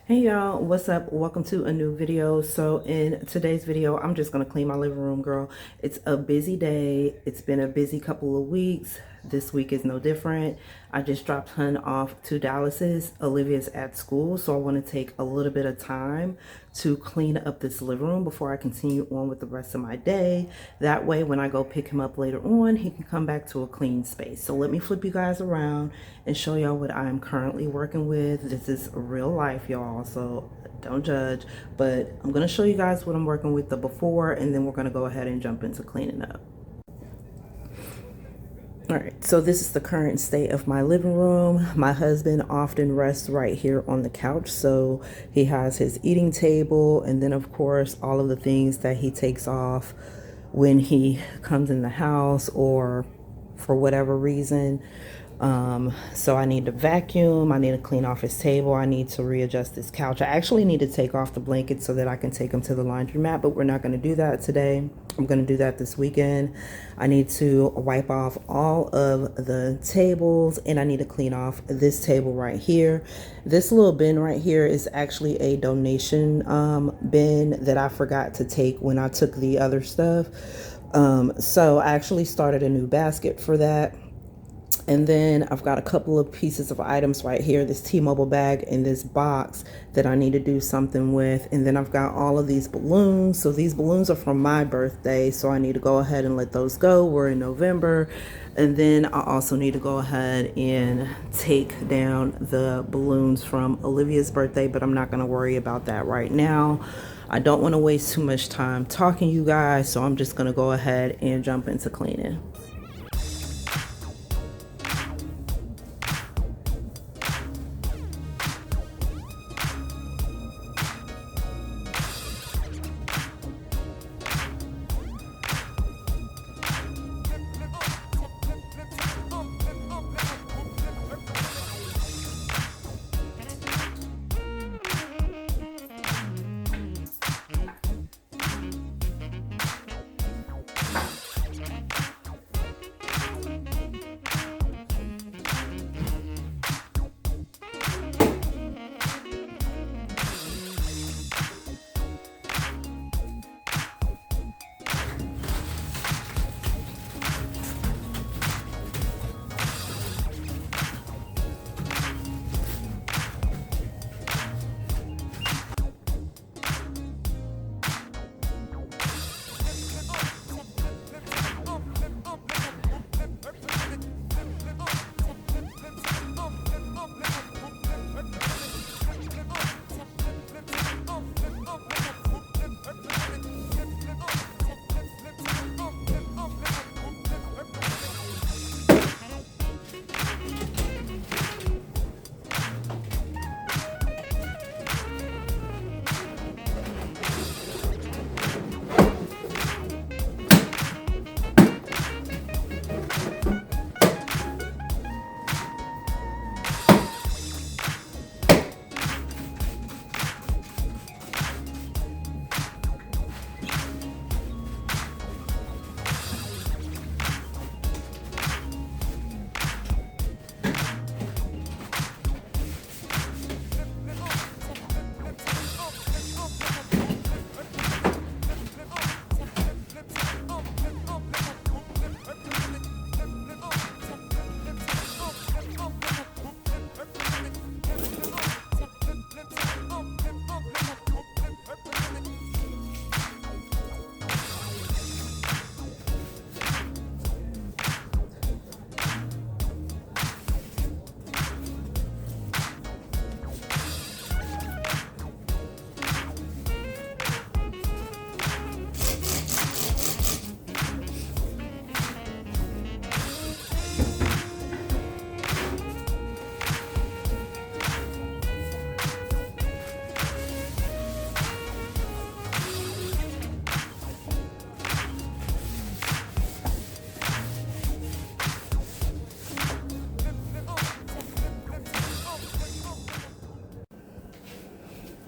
Hey y'all, what's up? Welcome to a new video. So in today's video, I'm just gonna clean my living room, girl. It's a busy day. It's been a busy couple of weeks. This week is no different. I just dropped Hun off to Dallas's. Olivia's at school, so I want to take a little bit of time to clean up this living room before I continue on with the rest of my day. That way, when I go pick him up later on, he can come back to a clean space. So let me flip you guys around and show y'all what I'm currently working with. This is real life, y'all, so don't judge. But I'm going to show you guys what I'm working with the before, and then we're going to go ahead and jump into cleaning up. All right, so this is the current state of my living room. My husband often rests right here on the couch. So he has his eating table, and then of course all of the things that he takes off when he comes in the house or for whatever reason. So I need to vacuum, I need to clean off his table, I need to readjust this couch. I actually need to take off the blanket so that I can take him to the laundromat, but we're not going to do that today. I'm going to do that this weekend. I need to wipe off all of the tables, and I need to clean off this table right here. This little bin right here is actually a donation bin that I forgot to take when I took the other stuff. So I actually started a new basket for that. And then I've got a couple of pieces of items right here, this T-Mobile bag and this box that I need to do something with. And then I've got all of these balloons. So these balloons are from my birthday, so I need to go ahead and let those go. We're in November. And then I also need to go ahead and take down the balloons from Olivia's birthday, but I'm not going to worry about that right now. I don't want to waste too much time talking to you guys, so I'm just going to go ahead and jump into cleaning.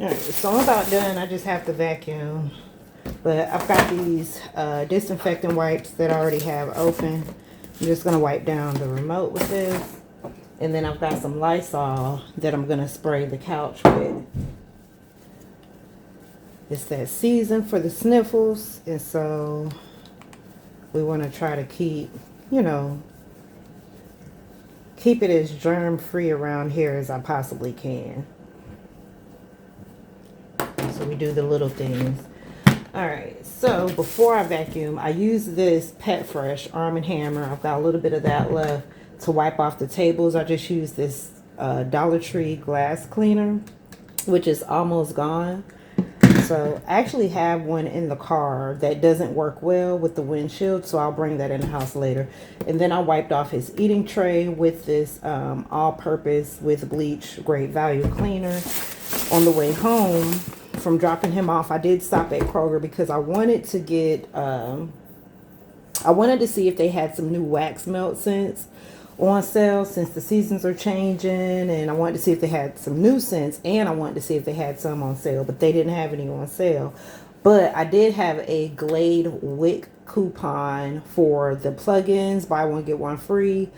All right, so I'm about done. I just have to vacuum. But I've got these disinfectant wipes that I already have open. I'm just going to wipe down the remote with this. And then I've got some Lysol that I'm going to spray the couch with. It's that season for the sniffles, and so we want to try to keep, you know, keep it as germ free around here as I possibly can. So we do the little things. All right, so before I vacuum, I use this Pet Fresh Arm & Hammer. I've got a little bit of that left to wipe off the tables. I just use this Dollar Tree glass cleaner, which is almost gone. So I actually have one in the car that doesn't work well with the windshield, so I'll bring that in the house later. And then I wiped off his eating tray with this all-purpose with bleach great value cleaner. On the way home from dropping him off, I did stop at Kroger because I wanted to get I wanted to see if they had some new wax melt scents on sale since the seasons are changing, and I wanted to see if they had some new scents, and I wanted to see if they had some on sale, but they didn't have any on sale. But I did have a Glade wick coupon for the plugins, buy one get one free.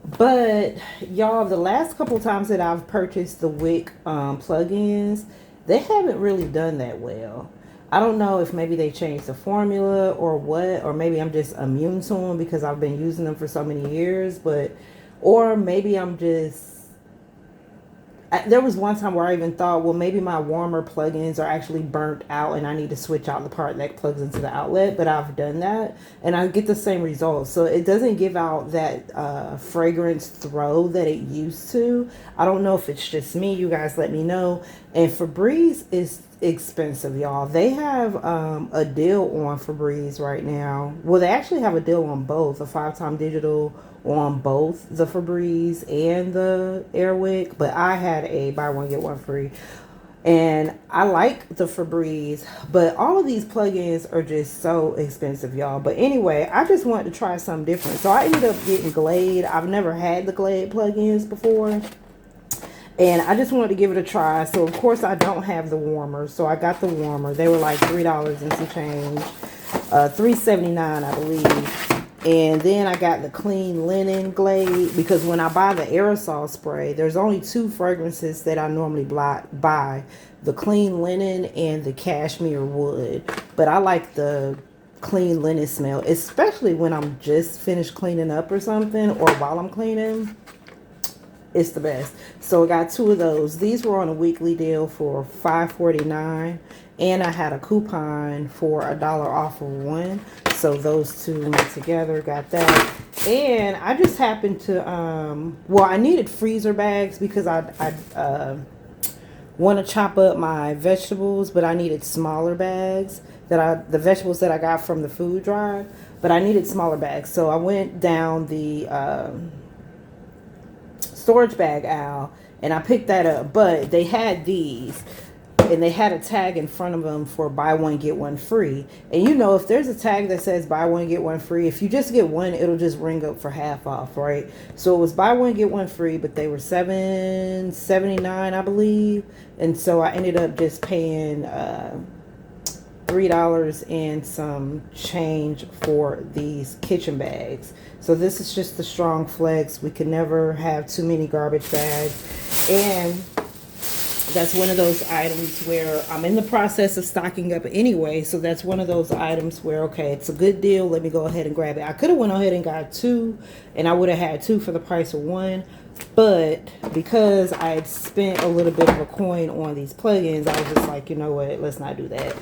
But y'all, the last couple times that I've purchased the wick plugins, they haven't really done that well. I don't know if maybe they changed the formula or what, or maybe I'm just immune to them because I've been using them for so many years, or maybe I'm just, there was one time where I even thought, well, maybe my warmer plugins are actually burnt out and I need to switch out the part that plugs into the outlet, but I've done that and I get the same results. So it doesn't give out that fragrance throw that it used to. I don't know if it's just me. You guys let me know. And Febreze is expensive, y'all. They have a deal on Febreze right now. Well, they actually have a deal on both, a 5-time digital on both the Febreze and the Airwick, but I had a buy one get one free, and I like the Febreze, but all of these plugins are just so expensive, y'all. But anyway, I just wanted to try something different, so I ended up getting Glade. I've never had the Glade plugins before, and I just wanted to give it a try. So of course I don't have the warmer, so I got the warmer. They were like $3 and some change, $3.79 I believe. And then I got the clean linen Glade, because when I buy the aerosol spray, there's only 2 fragrances that I normally buy, the clean linen and the cashmere wood. But I like the clean linen smell, especially when I'm just finished cleaning up or something, or while I'm cleaning. It's the best. So I got 2 of those. These were on a weekly deal for $5.49, and I had a coupon for $1 off of one. So those 2 went together, got that. And I just happened to well, I needed freezer bags because I want to chop up my vegetables, but I needed smaller bags, the vegetables that I got from the food drive, but I needed smaller bags. So I went down the storage bag aisle and I picked that up, but they had these and they had a tag in front of them for buy one get one free. And you know, if there's a tag that says buy one get one free, if you just get one, it'll just ring up for half off, right? So it was buy one get one free, but they were $7.79 I believe, and so I ended up just paying $3 and some change for these kitchen bags. So this is just the Strong Flex. We can never have too many garbage bags, and that's one of those items where I'm in the process of stocking up anyway. So that's one of those items where, okay, it's a good deal, let me go ahead and grab it. I could have went ahead and got 2, and I would have had 2 for the price of 1, but because I had spent a little bit of a coin on these plugins, I was just like, you know what, let's not do that.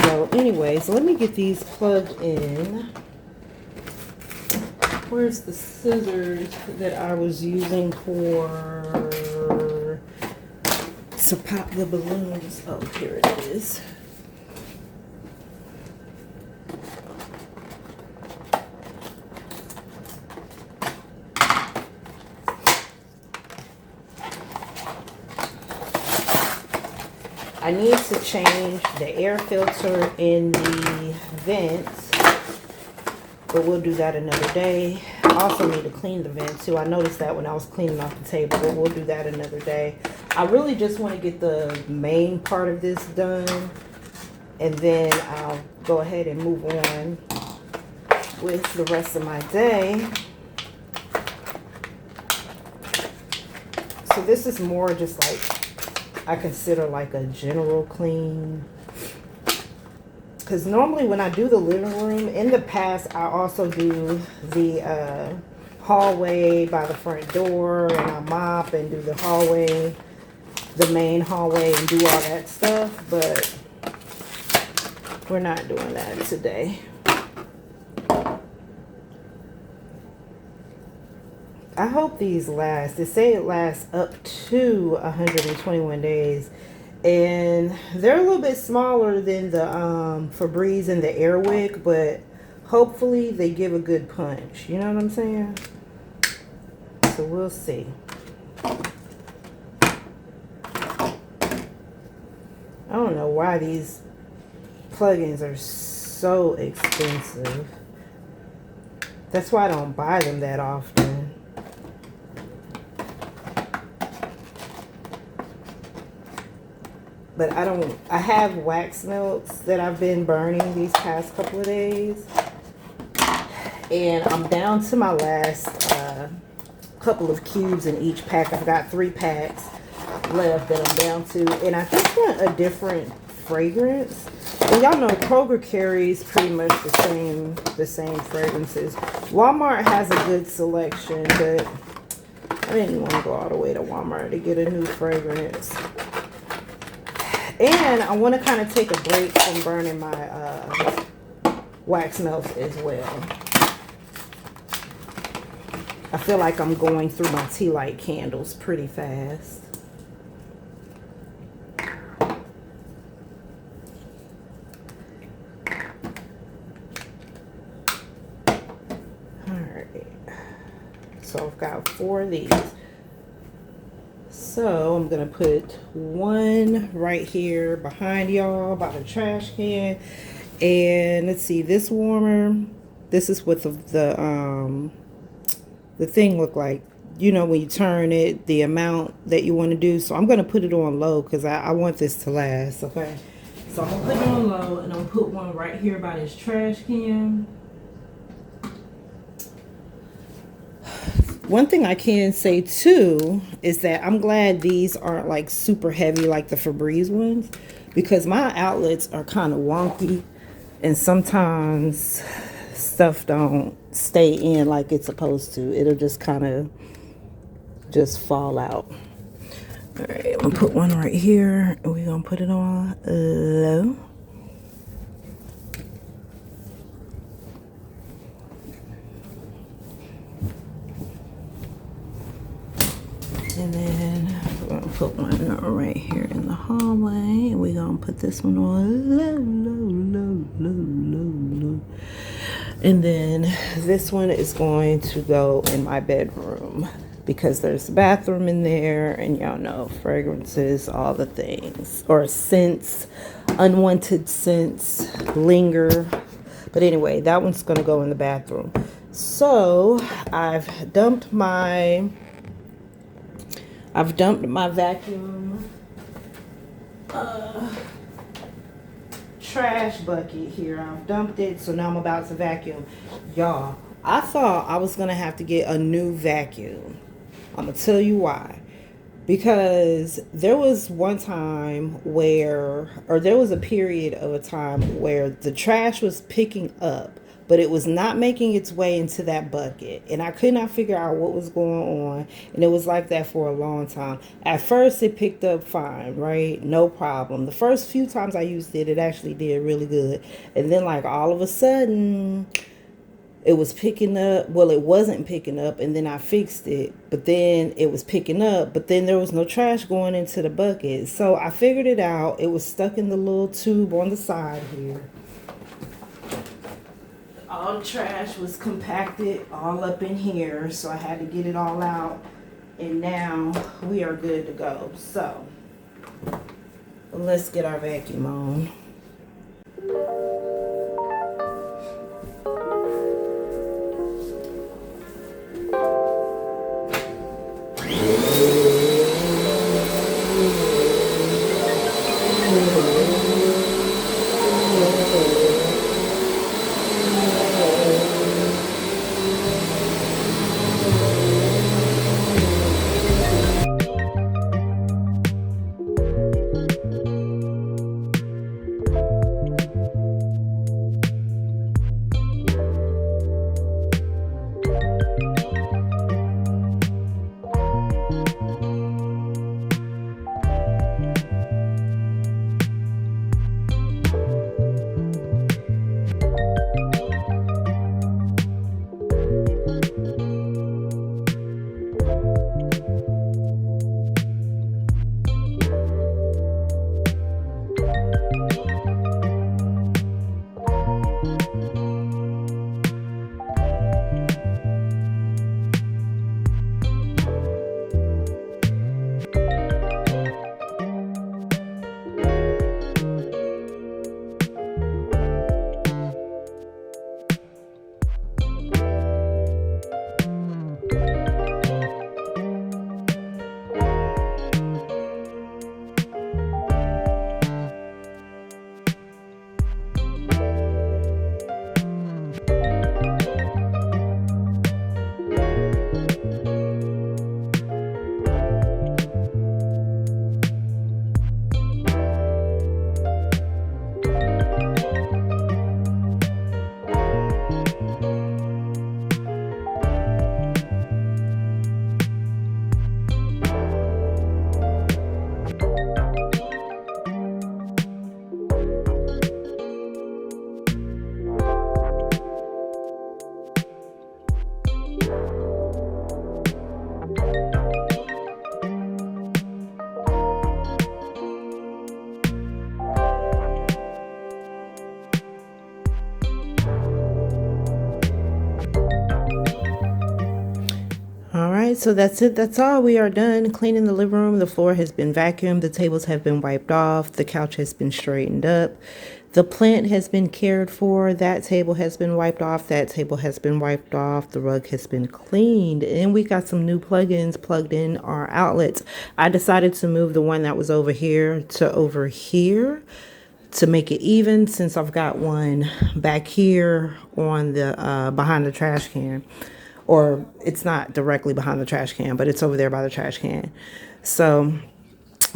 So anyway, so let me get these plugged in. Where's the scissors that I was using to pop the balloons? Oh, here it is. I need to change the air filter in the vents, but we'll do that another day. I also need to clean the vent too. I noticed that when I was cleaning off the table, but we'll do that another day. I really just want to get the main part of this done, and then I'll go ahead and move on with the rest of my day. So this is more just like, I consider like a general clean. because normally when I do the living room, in the past, I also do the hallway by the front door, and I mop and do the hallway, the main hallway, and do all that stuff, but we're not doing that today. I hope these last. They say it lasts up to 121 days. And they're a little bit smaller than the Febreze and the Airwick, but hopefully they give a good punch. You know what I'm saying? So we'll see. I don't know why these plugins are so expensive. That's why I don't buy them that often. But I have wax melts that I've been burning these past couple of days. And I'm down to my last couple of cubes in each pack. I've got 3 packs left that I'm down to. And I just want a different fragrance. And y'all know Kroger carries pretty much the same fragrances. Walmart has a good selection, but I didn't want to go all the way to Walmart to get a new fragrance. And I want to kind of take a break from burning my wax melts as well. I feel like I'm going through my tea light candles pretty fast. Alright. So I've got 4 of these. So I'm going to put 1 right here behind y'all by the trash can. And let's see, this warmer, this is what the thing look like. You know, when you turn it, the amount that you want to do. So I'm going to put it on low because I want this to last, okay? So I'm going to put it on low, and I'm going to put 1 right here by this trash can. One thing I can say too is that I'm glad these aren't like super heavy like the Febreze ones, because my outlets are kind of wonky and sometimes stuff don't stay in like it's supposed to. It'll just kind of just fall out. All right, I'm gonna put 1 right here and we're gonna put it on low. And then we're going to put 1 right here in the hallway. And we're going to put this one on low. And then this one is going to go in my bedroom because there's a bathroom in there. And y'all know fragrances, all the things. Or scents, unwanted scents, linger. But anyway, that one's going to go in the bathroom. So I've dumped my vacuum trash bucket here. I've dumped it, so now I'm about to vacuum. Y'all, I thought I was going to have to get a new vacuum. I'm going to tell you why. Because there was one time where, or there was a period of a time where the trash was picking up, but it was not making its way into that bucket. And I could not figure out what was going on. And it was like that for a long time. At first, it picked up fine, right? No problem. The first few times I used it, it actually did really good. And then, like, all of a sudden, it was picking up. Well, it wasn't picking up. And then I fixed it. But then it was picking up. But then there was no trash going into the bucket. So I figured it out. It was stuck in the little tube on the side here. All the trash was compacted all up in here, so I had to get it all out, and now we are good to go. So let's get our vacuum on. so that's it. That's all. We are done cleaning the living room. The floor has been vacuumed. The tables have been wiped off. The couch has been straightened up. The plant has been cared for. That table has been wiped off. That table has been wiped off. The rug has been cleaned. And we got some new plugins plugged in our outlets. I decided to move the one that was over here to over here to make it even, since I've got one back here on the behind the trash can. Or it's not directly behind the trash can, but it's over there by the trash can. So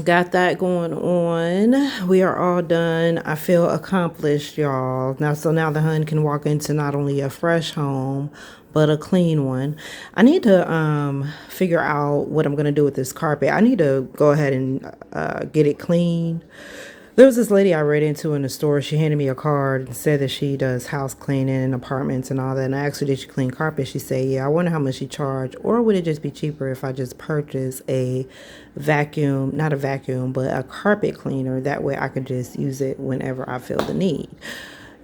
got that going on. We are all done. I feel accomplished, y'all. Now the hun can walk into not only a fresh home, but a clean one. I need to figure out what I'm gonna do with this carpet. I need to go ahead and get it cleaned. There was this lady I ran into in the store. She handed me a card and said that she does house cleaning and apartments and all that. And I asked her, did she clean carpet? She said, yeah. I wonder how much she charged. Or would it just be cheaper if I just purchase a vacuum, not a vacuum, but a carpet cleaner? That way I could just use it whenever I feel the need.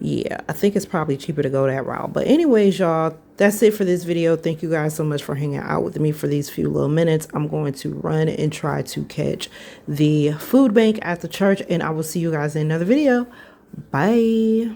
Yeah, I think it's probably cheaper to go that route. But anyways, y'all, that's it for this video. Thank you guys so much for hanging out with me for these few little minutes. I'm going to run and try to catch the food bank at the church, and I will see you guys in another video. Bye.